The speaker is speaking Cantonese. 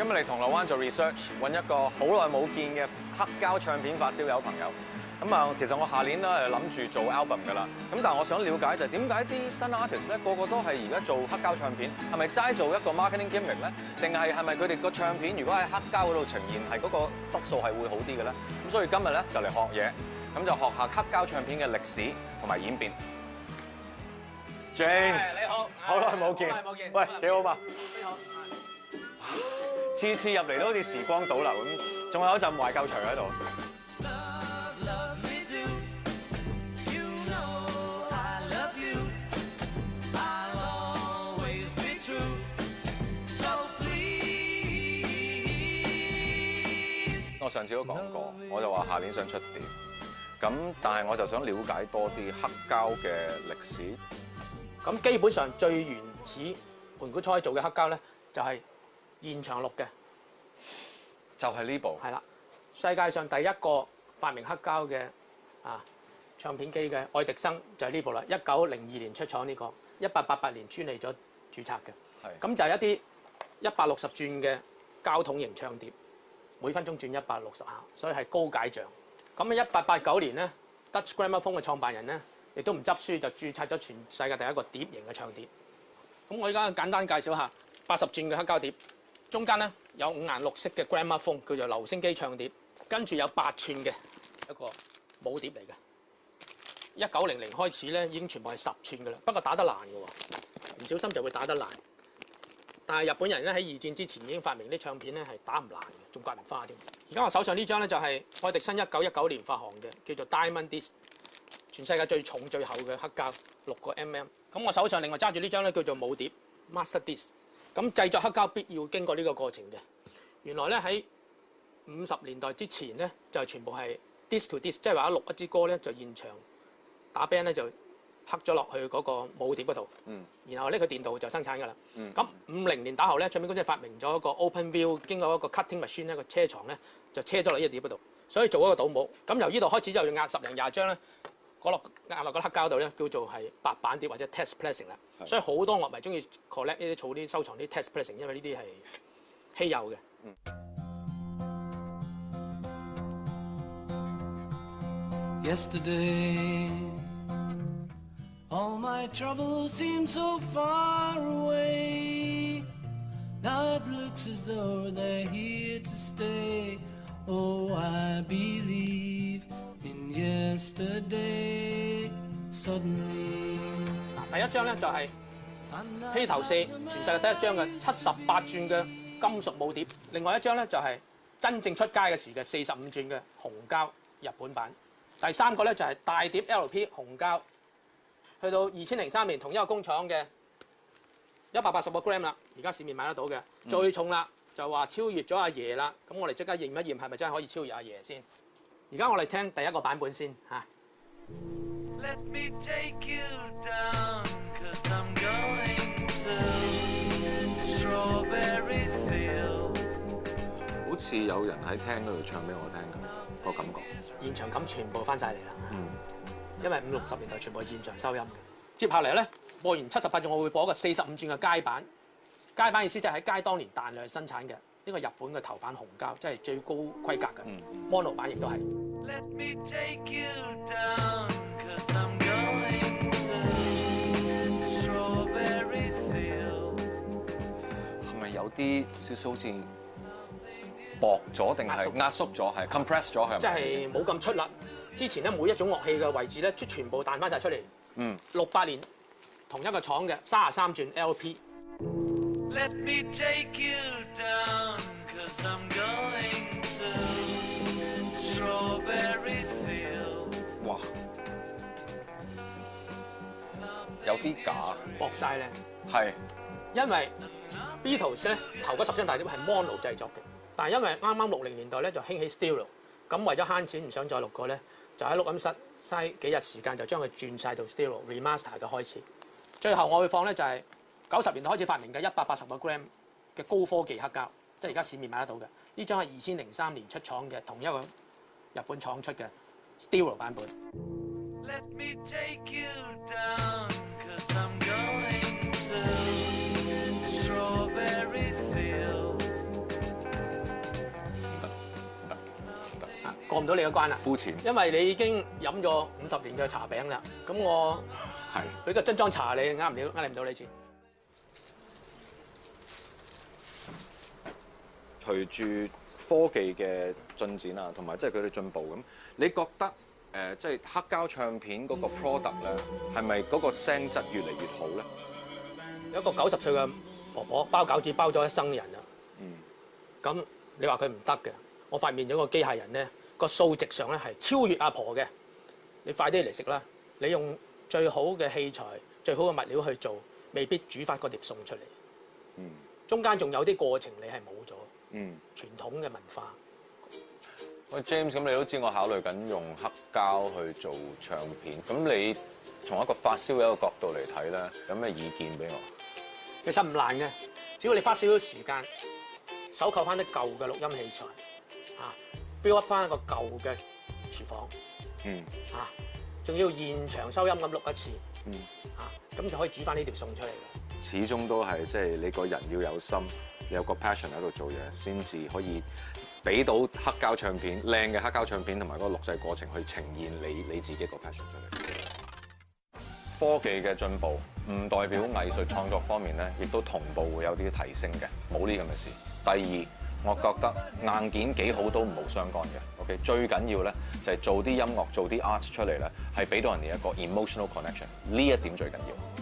今日嚟銅鑼灣做 research， 揾一個好耐冇見嘅黑膠唱片發燒友朋友。咁啊，其實我下年咧諗住做 album 㗎啦。咁但係我想了解就係點解啲新 artist 咧個個都係而家做黑膠唱片，係咪齋做一個 marketing gimmick 咧？定係咪佢哋個唱片如果喺黑膠嗰度呈現係嗰個質素係會好啲嘅咧？咁所以今日咧就嚟學嘢，咁就學下黑膠唱片嘅歷史同埋演變。James， 你好，好耐冇見。喂，幾好嘛？你好。次次入嚟都好似時光倒流咁，仲有一陣懷舊除喺度。我上次都講過，我就話下年想出碟，咁但係我就想了解多啲黑膠嘅歷史。咁基本上最原始盤古初做嘅黑膠咧，就係現場錄嘅，就係呢部。係啦，世界上第一個發明黑膠嘅唱片機嘅愛迪生就係呢部啦。1902年出廠呢個，1888年專利咗註冊嘅。係。咁就係一啲160轉嘅膠筒型唱碟。每分鐘轉160下，所以係高解像。咁喺1889年咧 ，Dutch Gramophone 嘅創辦人咧，亦都唔執輸就註冊咗全世界第一個碟型嘅唱碟。咁我而家簡單介紹下80轉嘅黑膠碟，中間咧有5顏6色嘅 Gramophone 叫做留聲機唱碟，跟住有8寸嘅一個母碟嚟嘅。1900開始咧已經全部係10寸嘅啦，不過打得爛嘅喎，唔小心就會打得爛。但係日本人咧喺2戰之前已經發明啲唱片咧係打唔爛嘅，仲刮唔花添。而家我手上呢張咧就係愛迪生1919年發行嘅，叫做 Diamond Disc， 全世界最重最厚嘅黑膠6個 mm。咁我手上另外揸住呢張咧叫做母碟 Master Disc。咁製作黑膠必要經過呢個過程嘅。原來咧喺50年代之前咧就全部係 disc to disc， 即係話錄一支歌咧就現場打 band 咧就刻咗落去嗰個母碟嗰度，然後呢個電腦就生產㗎啦。咁50年打後咧，唱片公司發明咗一個 open view， 經過一個 cutting machine 一個車床咧，就車咗落呢個碟嗰度，所以做一個倒模。咁由呢度開始就要壓10零20張咧，壓落個黑膠度咧，叫做係白板碟或者 test pressing 啦。所以好多樂迷中意 collect 呢啲儲啲收藏啲 test pressing， 因為呢啲係稀有嘅。All my troubles seem so far away. Now it looks as though they're here to stay. Oh, I believe in yesterday. Suddenly. 第一張咧就係披頭四，全世界第一張嘅78轉嘅金屬母碟。另外一張咧就係真正出街嘅時嘅45轉嘅紅膠日本版。第三個咧就係大碟 LP 紅膠。去到2003年，同一個工廠嘅180個 gram 啦，而家市面買得到嘅。最重啦，就話超越咗阿爺啦。咁我哋即刻驗一驗係咪真係可以超越阿爺先。而家我哋聽第一個版本先嚇。Let me take you down, 'cause I'm going to Strawberry Fields。好似有人喺廳嗰度唱俾我聽咁個感覺。現場感全部翻晒嚟啦。因為50、60年代全部係現場收音嘅。接下嚟咧播完78轉，我會播一個45轉嘅街版。街版意思就係喺街當年大量生產嘅呢個日本嘅頭版紅膠，即係最高規格嘅。mono 版亦都係。Let me take you down, 'cause I'm going to Strawberry Fields。係咪有啲少少好似薄咗定係壓縮咗？係 compress 咗係咪？即係冇咁出啦。之前咧每一種樂器嘅位置咧全部彈翻晒出嚟。68年同一個廠嘅33轉 LP。Let me take you down, 'cause I'm going to Strawberry Fields。哇！有啲假，薄晒咧。係。因為 Beatles 咧頭嗰10張大碟係 mono 製作嘅，但係因為啱啱60年代咧就興起 stereo， 咁為咗慳錢唔想再錄過咧。就喺錄音室嘥幾日時間，就將佢轉晒到 stereo remaster 嘅開始。最後我會放咧就係90年代開始發明嘅180個 gram 嘅高科技黑膠，即係而家市面買得到嘅。呢張係2003年出廠嘅，同一個日本廠出嘅 stereo 版本。Let me take you down, 'cause I'm going to Strawberry Fields。過唔到你嘅關啦。膚淺因為你已經飲咗50年嘅茶餅啦。咁我係俾個樽裝茶你，呃你唔到你錢。隨住科技嘅進展啊，同埋即係佢哋進步咁，你覺得即係黑膠唱片嗰個 product 咧，係咪嗰個聲質越嚟越好咧？有一個90歲嘅婆婆包餃子包咗一生人啦。咁你話佢唔得嘅，我發現咗個機械人咧，個數值上咧係超越阿婆嘅。你快啲嚟食啦！你用最好嘅器材、最好嘅物料去做，未必煮翻嗰碟餸出嚟。中間仲有啲過程你係冇咗。傳統嘅文化。喂 James， 咁你都知我考慮緊用黑膠去做唱片，咁你從一個發燒嘅一個角度嚟睇咧，有咩意見俾我？其實唔難嘅，只要你花少少時間，搜購翻啲舊嘅錄音器材，build up 翻一個舊嘅廚房，仲要現場收音咁錄一次，咁就可以煮翻呢條餸出嚟嘅。始終都係即係你個人要有心，有個 passion 喺度做嘢，先至可以俾到黑膠唱片靚嘅黑膠唱片同埋嗰個錄製過程去呈現你自己個 passion 出嚟。科技嘅進步唔代表藝術創作方面咧，亦都同步會有啲提升嘅，冇呢咁嘅事。第二，我覺得硬件幾好都冇相干嘅。OK， 最緊要咧就係做啲音樂、做啲 art 出嚟咧，係俾到人哋一個 emotional connection，呢一點最緊要。